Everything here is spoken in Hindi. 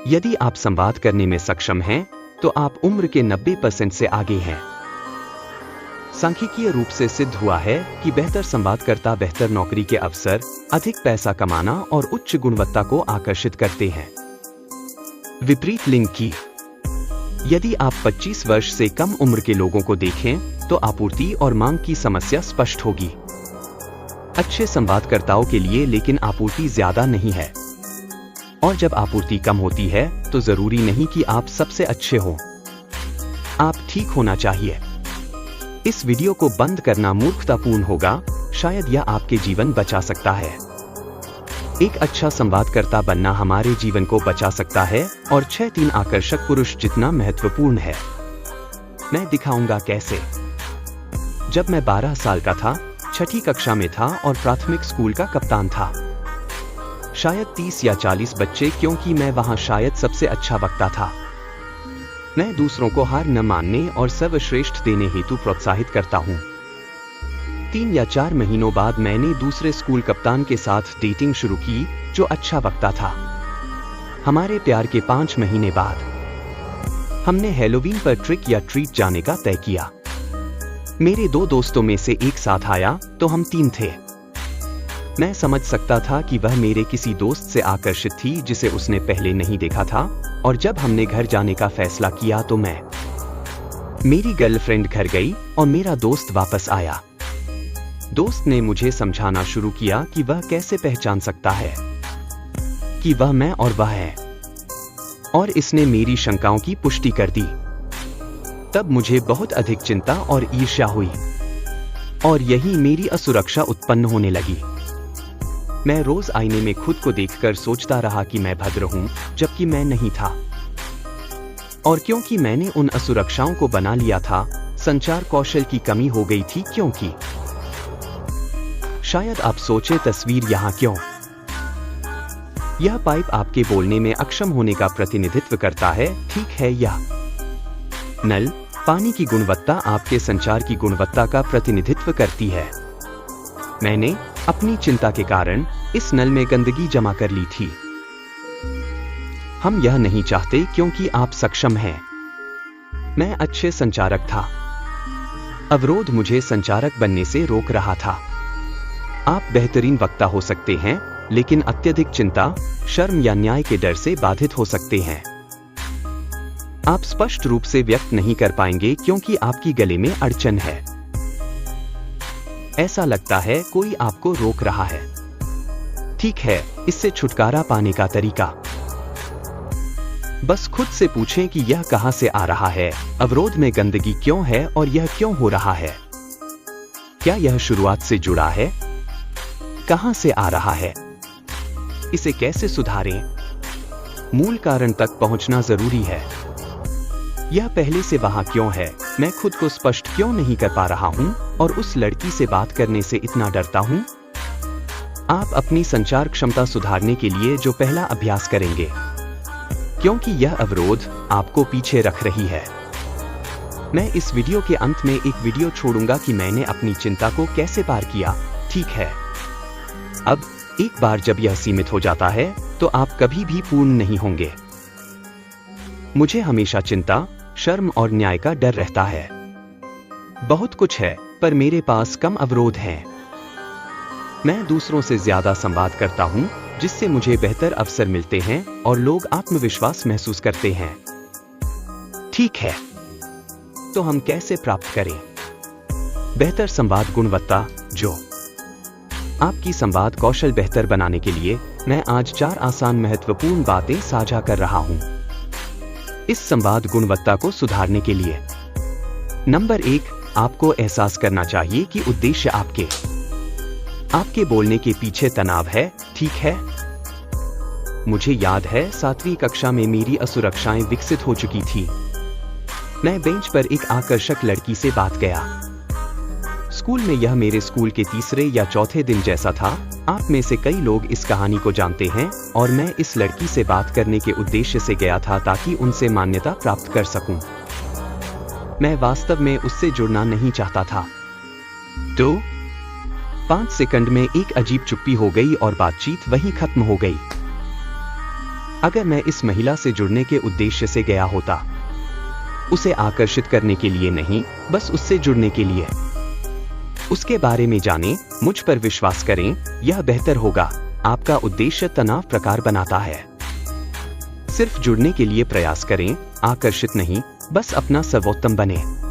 यदि आप संवाद करने में सक्षम हैं, तो आप उम्र के 90% से आगे हैं। सांख्यिकीय रूप से सिद्ध हुआ है कि बेहतर संवादकर्ता बेहतर नौकरी के अवसर, अधिक पैसा कमाना और उच्च गुणवत्ता को आकर्षित करते हैं। विपरीत लिंग की। यदि आप 25 वर्ष से कम उम्र के लोगों को देखें, तो आपूर्ति और मांग की समस्या स्पष्ट होगी। अच्छे संवादकर्ताओं के लिए लेकिन आपूर्ति ज्यादा नहीं है, और जब आपूर्ति कम होती है तो जरूरी नहीं कि आप सबसे अच्छे हो। आप ठीक होना चाहिए। इस वीडियो को बंद करना मूर्खतापूर्ण होगा, शायद यह आपके जीवन बचा सकता है। एक अच्छा संवादकर्ता बनना हमारे जीवन को बचा सकता है और 6-3 आकर्षक पुरुष जितना महत्वपूर्ण है। मैं दिखाऊंगा कैसे। जब मैं 12 साल का था, 6ठी कक्षा में था और प्राथमिक स्कूल का कप्तान था। शायद 30 या 40 बच्चे, क्योंकि मैं वहां शायद सबसे अच्छा वक्ता था। मैं दूसरों को हार न मानने और सर्वश्रेष्ठ देने हेतु प्रोत्साहित करता हूं। 3 या 4 महीनों बाद मैंने दूसरे स्कूल कप्तान के साथ डेटिंग शुरू की, जो अच्छा वक्ता था। हमारे प्यार के 5 महीने बाद हमने हैलोवीन पर ट्रिक या ट्रीट जाने का तय किया। मेरे 2 दोस्तों में से एक साथ आया, तो हम 3 थे। मैं समझ सकता था कि वह मेरे किसी दोस्त से आकर्षित थी जिसे उसने पहले नहीं देखा था, और जब हमने घर जाने का फैसला किया तो मेरी गर्लफ्रेंड घर गई और मेरा दोस्त वापस आया। दोस्त ने मुझे समझाना शुरू किया कि वह कैसे पहचान सकता है कि वह मैं और वह है, और इसने मेरी शंकाओं की पुष्टि कर दी। तब मुझे बहुत अधिक चिंता और ईर्ष्या हुई, और यही मेरी असुरक्षा उत्पन्न होने लगी। मैं रोज आईने में खुद को देखकर सोचता रहा कि मैं भद्र हूं, जबकि मैं नहीं था। और क्योंकि मैंने उन असुरक्षाओं को बना लिया था, संचार कौशल की कमी हो गई थी। क्योंकि शायद आप सोचे, तस्वीर यहां क्यों? यह पाइप आपके बोलने में अक्षम होने का प्रतिनिधित्व करता है, ठीक है। यह नल पानी की गुणवत्ता आपके संचार की गुणवत्ता का प्रतिनिधित्व करती है। मैंने अपनी चिंता के कारण इस नल में गंदगी जमा कर ली थी। हम यह नहीं चाहते, क्योंकि आप सक्षम हैं। मैं अच्छे संचारक था। अवरोध मुझे संचारक बनने से रोक रहा था। आप बेहतरीन वक्ता हो सकते हैं, लेकिन अत्यधिक चिंता, शर्म या न्याय के डर से बाधित हो सकते हैं। आप स्पष्ट रूप से व्यक्त नहीं कर पाएंगे, क्योंकि आपकी गले में अड़चन है। ऐसा लगता है कोई आपको रोक रहा है। ठीक है, इससे छुटकारा पाने का तरीका, बस खुद से पूछें कि यह कहां से आ रहा है, अवरोध में गंदगी क्यों है और यह क्यों हो रहा है। क्या यह शुरुआत से जुड़ा है? कहां से आ रहा है? इसे कैसे सुधारें? मूल कारण तक पहुंचना जरूरी है। यह पहले से वहां क्यों है? मैं खुद को स्पष्ट क्यों नहीं कर पा रहा हूं और उस लड़की से बात करने से इतना डरता हूं? आप अपनी संचार क्षमता सुधारने के लिए जो पहला अभ्यास करेंगे, क्योंकि यह अवरोध आपको पीछे रख रही है। मैं इस वीडियो के अंत में एक वीडियो छोड़ूंगा कि मैंने अपनी चिंता को कैसे पार किया, ठीक है? अब एक बार जब यह सीमित हो जाता है, तो आप कभी भी पूर्ण नहीं होंगे। मुझे हमेशा चिंता, शर्म और न्याय का डर रहता है। बहुत कुछ है, पर मेरे पास कम अवरोध हैं। मैं दूसरों से ज्यादा संवाद करता हूं, जिससे मुझे बेहतर अवसर मिलते हैं और लोग आत्मविश्वास महसूस करते हैं। ठीक है, तो हम कैसे प्राप्त करें बेहतर संवाद गुणवत्ता? जो आपकी संवाद कौशल बेहतर बनाने के लिए मैं आज 4 आसान महत्वपूर्ण बातें साझा कर रहा हूं। इस संवाद गुणवत्ता को सुधारने के लिए नंबर 1, आपको एहसास करना चाहिए कि उद्देश्य आपके बोलने के पीछे तनाव है, ठीक है? मुझे याद है 7वीं कक्षा में मेरी असुरक्षाएं विकसित हो चुकी थी। मैं बेंच पर एक आकर्षक लड़की से बात गया। स्कूल में यह मेरे स्कूल के 3रे या 4थे दिन जैसा था। आप में से कई लोग इस कहानी को जानते हैं, और मैं इस लड़की से बात करने के उद्देश्य से गया था ताकि उनसे मान्यता प्राप्त कर सकूं। मैं वास्तव में उससे जुड़ना नहीं चाहता था। तो 5 सेकंड में एक अजीब चुप्पी हो गई और बातचीत वहीं खत्म हो गई। अगर मैं इस महिला से जुड़ने के उद्देश्य से गया होता, उसे आकर्षित करने के लिए नहीं, बस उससे जुड़ने के लिए। उसके बारे में जानें, मुझ पर विश्वास करें, यह बेहतर होगा। आपका उद्देश्य तनाव प्रकार बनाता है। सिर्फ जुड़ने के लिए प्रयास करें, आकर्षित नहीं, बस अपना सर्वोत्तम बने।